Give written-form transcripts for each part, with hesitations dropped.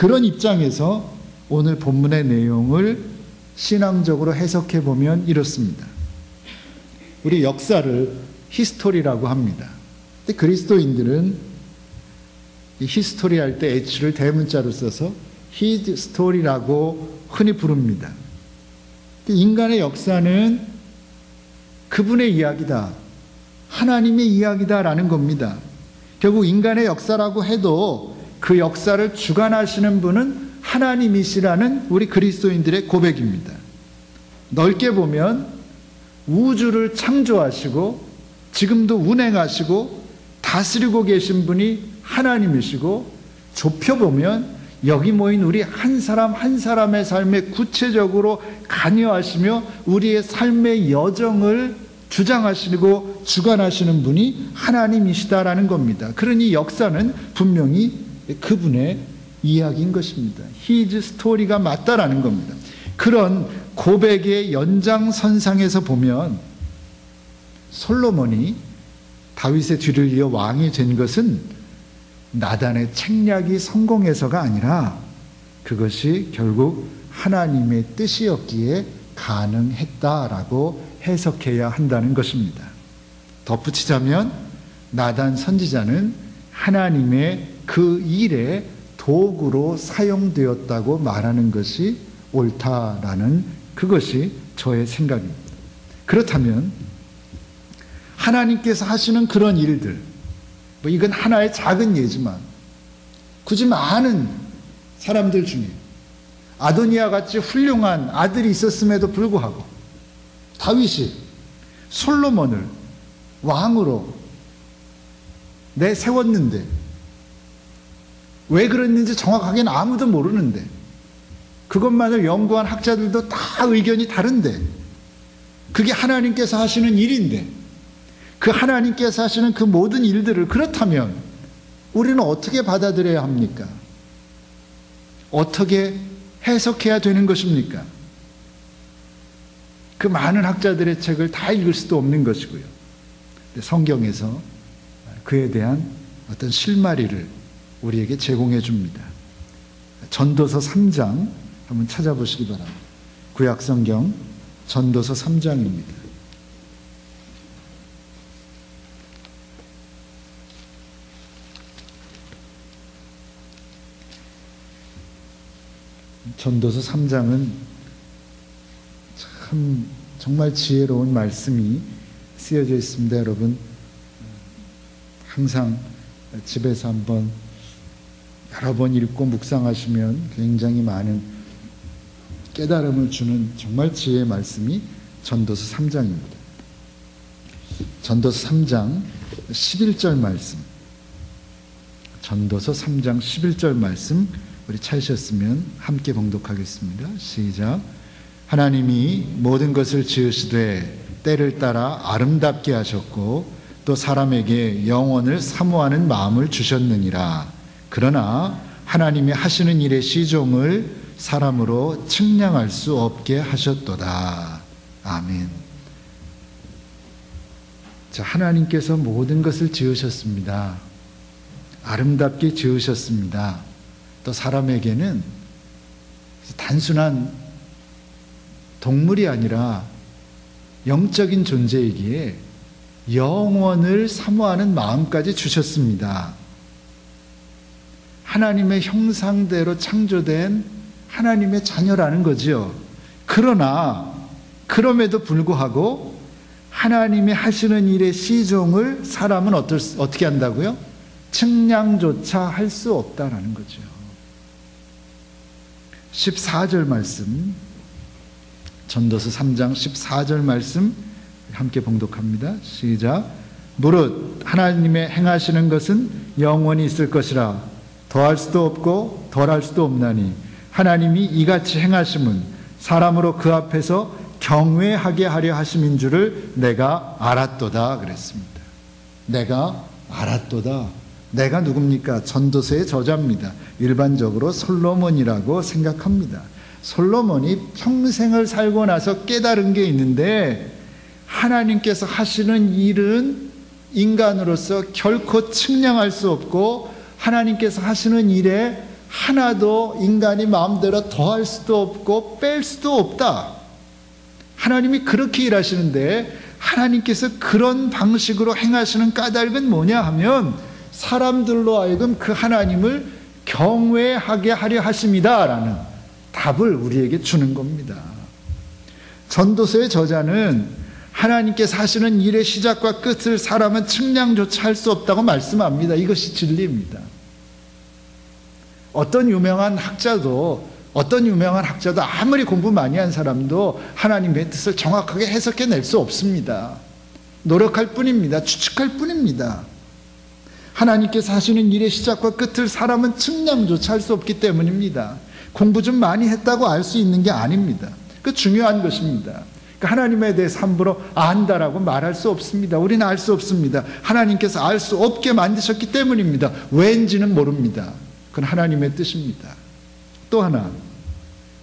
그런 입장에서 오늘 본문의 내용을 신앙적으로 해석해 보면 이렇습니다. 우리 역사를 히스토리라고 합니다. 근데 그리스도인들은 이 히스토리 할 때 H를 대문자로 써서 히스토리라고 흔히 부릅니다. 인간의 역사는 그분의 이야기다, 하나님의 이야기다라는 겁니다. 결국 인간의 역사라고 해도 그 역사를 주관하시는 분은 하나님이시라는 우리 그리스도인들의 고백입니다. 넓게 보면 우주를 창조하시고 지금도 운행하시고 다스리고 계신 분이 하나님이시고, 좁혀보면 여기 모인 우리 한 사람 한 사람의 삶에 구체적으로 관여하시며 우리의 삶의 여정을 주장하시고 주관하시는 분이 하나님이시다라는 겁니다. 그러니 역사는 분명히 그분의 이야기인 것입니다. His story가 맞다라는 겁니다. 그런 고백의 연장선상에서 보면 솔로몬이 다윗의 뒤를 이어 왕이 된 것은 나단의 책략이 성공해서가 아니라 그것이 결국 하나님의 뜻이었기에 가능했다라고 해석해야 한다는 것입니다. 덧붙이자면 나단 선지자는 하나님의 그 일에 도구로 사용되었다고 말하는 것이 옳다라는 그것이 저의 생각입니다. 그렇다면 하나님께서 하시는 그런 일들, 이건 하나의 작은 예지만 굳이 많은 사람들 중에 아도니아 같이 훌륭한 아들이 있었음에도 불구하고 다윗이 솔로몬을 왕으로 내세웠는데, 왜 그랬는지 정확하게는 아무도 모르는데, 그것만을 연구한 학자들도 다 의견이 다른데, 그게 하나님께서 하시는 일인데, 그 하나님께서 하시는 그 모든 일들을 그렇다면 우리는 어떻게 받아들여야 합니까? 어떻게 해석해야 되는 것입니까? 그 많은 학자들의 책을 다 읽을 수도 없는 것이고요. 성경에서 그에 대한 어떤 실마리를 우리에게 제공해 줍니다. 전도서 3장 한번 찾아보시기 바랍니다. 구약성경 전도서 3장입니다. 전도서 3장은 참 정말 지혜로운 말씀이 쓰여져 있습니다. 여러분 항상 집에서 한번 여러 번 읽고 묵상하시면 굉장히 많은 깨달음을 주는 정말 지혜의 말씀이 전도서 3장입니다. 전도서 3장 11절 말씀, 전도서 3장 11절 말씀 우리 찾으셨으면 함께 봉독하겠습니다. 시작. 하나님이 모든 것을 지으시되 때를 따라 아름답게 하셨고 또 사람에게 영원을 사모하는 마음을 주셨느니라. 그러나 하나님이 하시는 일의 시종을 사람으로 측량할 수 없게 하셨도다. 아멘. 자, 하나님께서 모든 것을 지으셨습니다. 아름답게 지으셨습니다. 또 사람에게는 단순한 동물이 아니라 영적인 존재이기에 영원을 사모하는 마음까지 주셨습니다. 하나님의 형상대로 창조된 하나님의 자녀라는 거죠. 그러나 그럼에도 불구하고 하나님이 하시는 일의 시종을 사람은 어떻게 한다고요? 측량조차 할 수 없다라는 거죠. 14절 말씀, 전도서 3장 14절 말씀 함께 봉독합니다. 시작. 무릇 하나님의 행하시는 것은 영원히 있을 것이라 더할 수도 없고 덜할 수도 없나니 하나님이 이같이 행하심은 사람으로 그 앞에서 경외하게 하려 하심인 줄을 내가 알았도다 그랬습니다. 내가 알았도다. 내가 누굽니까? 전도서의 저자입니다. 일반적으로 솔로몬이라고 생각합니다. 솔로몬이 평생을 살고 나서 깨달은 게 있는데, 하나님께서 하시는 일은 인간으로서 결코 측량할 수 없고 하나님께서 하시는 일에 하나도 인간이 마음대로 더할 수도 없고 뺄 수도 없다. 하나님이 그렇게 일하시는데 하나님께서 그런 방식으로 행하시는 까닭은 뭐냐 하면 사람들로 하여금 그 하나님을 경외하게 하려 하십니다 라는 답을 우리에게 주는 겁니다. 전도서의 저자는 하나님께서 하시는 일의 시작과 끝을 사람은 측량조차 할 수 없다고 말씀합니다. 이것이 진리입니다. 어떤 유명한 학자도 아무리 공부 많이 한 사람도 하나님의 뜻을 정확하게 해석해낼 수 없습니다. 노력할 뿐입니다. 추측할 뿐입니다. 하나님께서 하시는 일의 시작과 끝을 사람은 측량조차 할 수 없기 때문입니다. 공부 좀 많이 했다고 알 수 있는 게 아닙니다. 그 중요한 것입니다. 하나님에 대해서 함부로 안다라고 말할 수 없습니다. 우리는 알 수 없습니다. 하나님께서 알 수 없게 만드셨기 때문입니다. 왜인지는 모릅니다. 그건 하나님의 뜻입니다. 또 하나,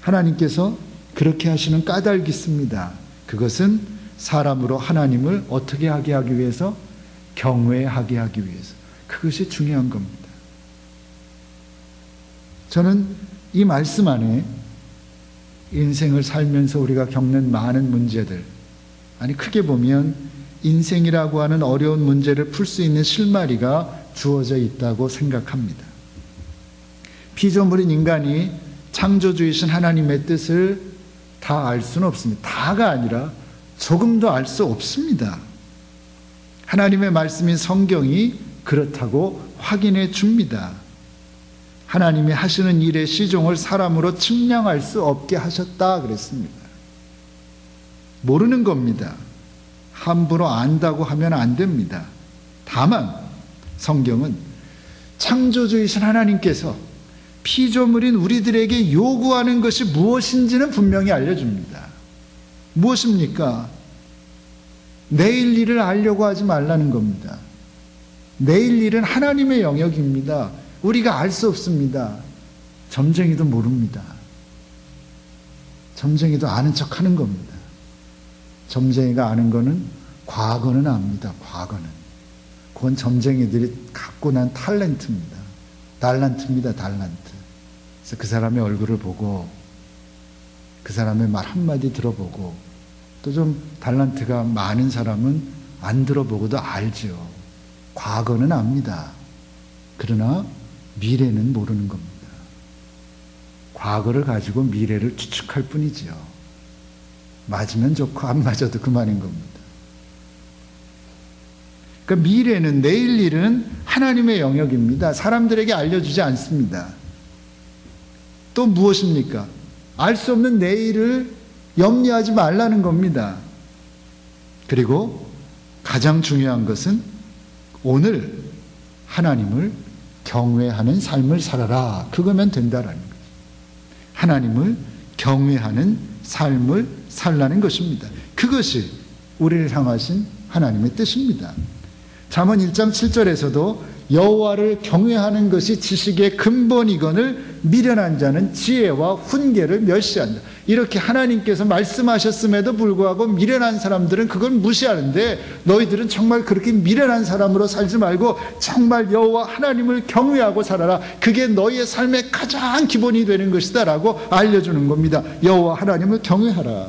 하나님께서 그렇게 하시는 까닭이 있습니다. 그것은 사람으로 하나님을 어떻게 하게 하기 위해서? 경외하게 하기 위해서. 그것이 중요한 겁니다. 저는 이 말씀 안에 인생을 살면서 우리가 겪는 많은 문제들, 크게 보면 인생이라고 하는 어려운 문제를 풀 수 있는 실마리가 주어져 있다고 생각합니다. 피조물인 인간이 창조주이신 하나님의 뜻을 다 알 수는 없습니다. 다가 아니라 조금도 알 수 없습니다. 하나님의 말씀인 성경이 그렇다고 확인해 줍니다. 하나님이 하시는 일의 시종을 사람으로 측량할 수 없게 하셨다 그랬습니다. 모르는 겁니다. 함부로 안다고 하면 안 됩니다. 다만 성경은 창조주이신 하나님께서 피조물인 우리들에게 요구하는 것이 무엇인지는 분명히 알려줍니다. 무엇입니까? 내일 일을 알려고 하지 말라는 겁니다. 내일 일은 하나님의 영역입니다. 우리가 알 수 없습니다. 점쟁이도 모릅니다. 점쟁이도 아는 척 하는 겁니다. 점쟁이가 아는 거는 과거는 압니다. 과거는. 그건 점쟁이들이 갖고 난 탤런트입니다. 달란트입니다. 달란트. 그래서 그 사람의 얼굴을 보고 그 사람의 말 한마디 들어보고 또 좀 달란트가 많은 사람은 안 들어보고도 알죠. 과거는 압니다. 그러나 미래는 모르는 겁니다. 과거를 가지고 미래를 추측할 뿐이지요. 맞으면 좋고 안 맞아도 그만인 겁니다. 그러니까 미래는, 내일 일은 하나님의 영역입니다. 사람들에게 알려주지 않습니다. 또 무엇입니까? 알 수 없는 내일을 염려하지 말라는 겁니다. 그리고 가장 중요한 것은 오늘 하나님을 경외하는 삶을 살아라. 그거면 된다라는 거죠. 하나님을 경외하는 삶을 살라는 것입니다. 그것이 우리를 향하신 하나님의 뜻입니다. 잠언 1장 7절에서도 여호와를 경외하는 것이 지식의 근본이거늘 미련한 자는 지혜와 훈계를 멸시한다. 이렇게 하나님께서 말씀하셨음에도 불구하고 미련한 사람들은 그걸 무시하는데 너희들은 정말 그렇게 미련한 사람으로 살지 말고 정말 여호와 하나님을 경외하고 살아라. 그게 너희의 삶의 가장 기본이 되는 것이다 라고 알려주는 겁니다. 여호와 하나님을 경외하라.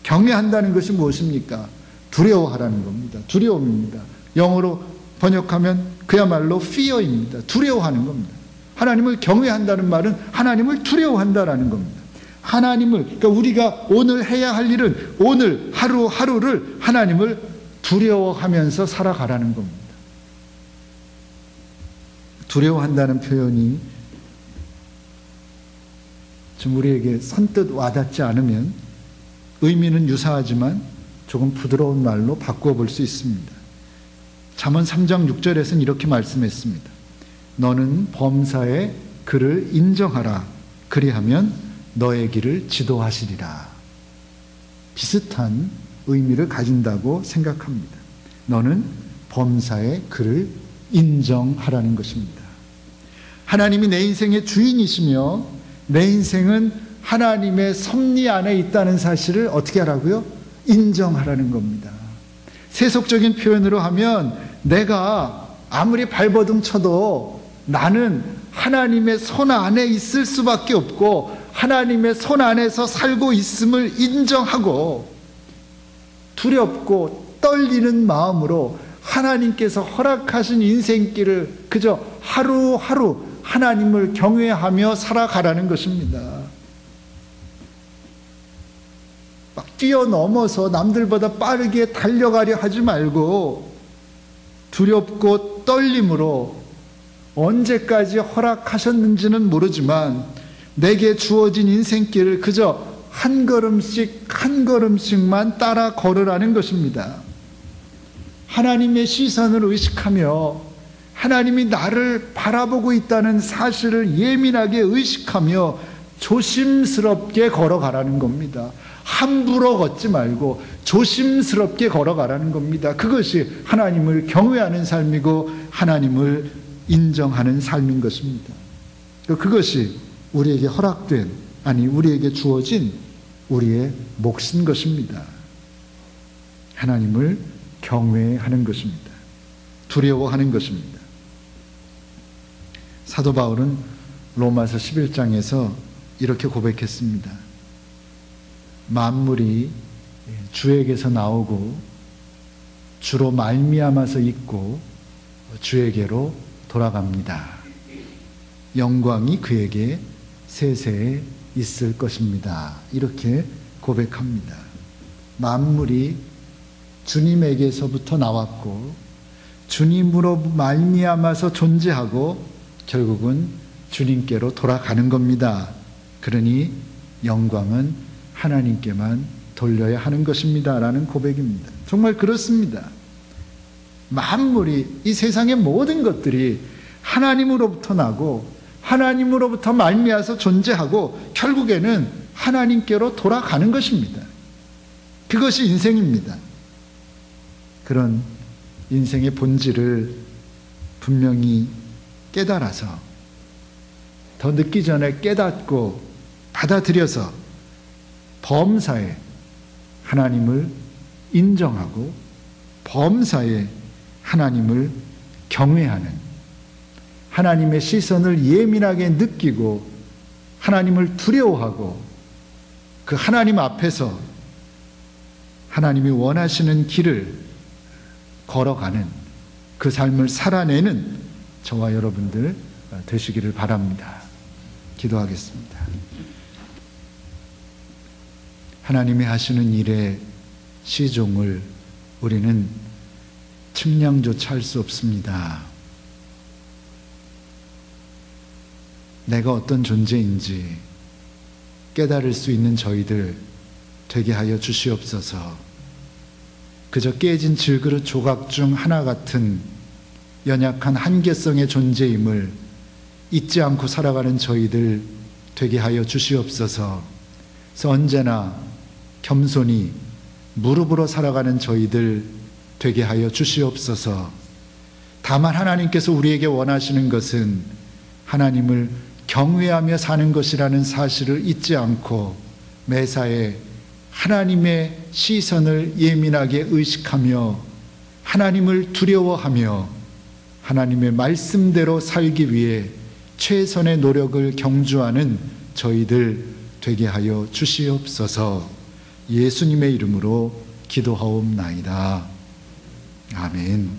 경외한다는 것이 무엇입니까? 두려워하라는 겁니다. 두려움입니다. 영어로 번역하면 그야말로 fear입니다. 두려워하는 겁니다. 하나님을 경외한다는 말은 하나님을 두려워한다라는 겁니다. 하나님을, 그러니까 우리가 오늘 해야 할 일은 오늘 하루하루를 하나님을 두려워하면서 살아가라는 겁니다. 두려워한다는 표현이 좀 우리에게 선뜻 와닿지 않으면 의미는 유사하지만 조금 부드러운 말로 바꾸어 볼 수 있습니다. 잠언 3장 6절에서는 이렇게 말씀했습니다. 너는 범사의 그를 인정하라. 그리하면 너의 길을 지도하시리라. 비슷한 의미를 가진다고 생각합니다. 너는 범사의 그를 인정하라는 것입니다. 하나님이 내 인생의 주인이시며 내 인생은 하나님의 섭리 안에 있다는 사실을 어떻게 하라고요? 인정하라는 겁니다. 세속적인 표현으로 하면 내가 아무리 발버둥 쳐도 나는 하나님의 손 안에 있을 수밖에 없고 하나님의 손 안에서 살고 있음을 인정하고 두렵고 떨리는 마음으로 하나님께서 허락하신 인생길을 그저 하루하루 하나님을 경외하며 살아가라는 것입니다. 막 뛰어넘어서 남들보다 빠르게 달려가려 하지 말고 두렵고 떨림으로 언제까지 허락하셨는지는 모르지만 내게 주어진 인생길을 그저 한 걸음씩 한 걸음씩만 따라 걸으라는 것입니다. 하나님의 시선을 의식하며 하나님이 나를 바라보고 있다는 사실을 예민하게 의식하며 조심스럽게 걸어가라는 겁니다. 함부로 걷지 말고 조심스럽게 걸어가라는 겁니다. 그것이 하나님을 경외하는 삶이고 하나님을 인정하는 삶인 것입니다. 그것이 우리에게 허락된, 아니 우리에게 주어진 우리의 몫인 것입니다. 하나님을 경외하는 것입니다. 두려워하는 것입니다. 사도 바울은 로마서 11장에서 이렇게 고백했습니다. 만물이 주에게서 나오고 주로 말미암아서 있고 주에게로 돌아갑니다. 영광이 그에게 세세에 있을 것입니다. 이렇게 고백합니다. 만물이 주님에게서부터 나왔고 주님으로 말미암아서 존재하고 결국은 주님께로 돌아가는 겁니다. 그러니 영광은 하나님께만 돌려야 하는 것입니다. 라는 고백입니다. 정말 그렇습니다. 만물이, 이 세상의 모든 것들이 하나님으로부터 나고 하나님으로부터 말미암아서 존재하고 결국에는 하나님께로 돌아가는 것입니다. 그것이 인생입니다. 그런 인생의 본질을 분명히 깨달아서 더 늦기 전에 깨닫고 받아들여서 범사에 하나님을 인정하고 범사에 하나님을 경외하는, 하나님의 시선을 예민하게 느끼고 하나님을 두려워하고 그 하나님 앞에서 하나님이 원하시는 길을 걸어가는 그 삶을 살아내는 저와 여러분들 되시기를 바랍니다. 기도하겠습니다. 하나님이 하시는 일의 시종을 우리는 측량조차 할 수 없습니다. 내가 어떤 존재인지 깨달을 수 있는 저희들 되게 하여 주시옵소서. 그저 깨진 질그릇 조각 중 하나 같은 연약한 한계성의 존재임을 잊지 않고 살아가는 저희들 되게 하여 주시옵소서. 그래서 언제나 겸손히 무릎으로 살아가는 저희들 되게 하여 주시옵소서. 다만 하나님께서 우리에게 원하시는 것은 하나님을 경외하며 사는 것이라는 사실을 잊지 않고 매사에 하나님의 시선을 예민하게 의식하며 하나님을 두려워하며 하나님의 말씀대로 살기 위해 최선의 노력을 경주하는 저희들 되게 하여 주시옵소서. 예수님의 이름으로 기도하옵나이다. 아멘.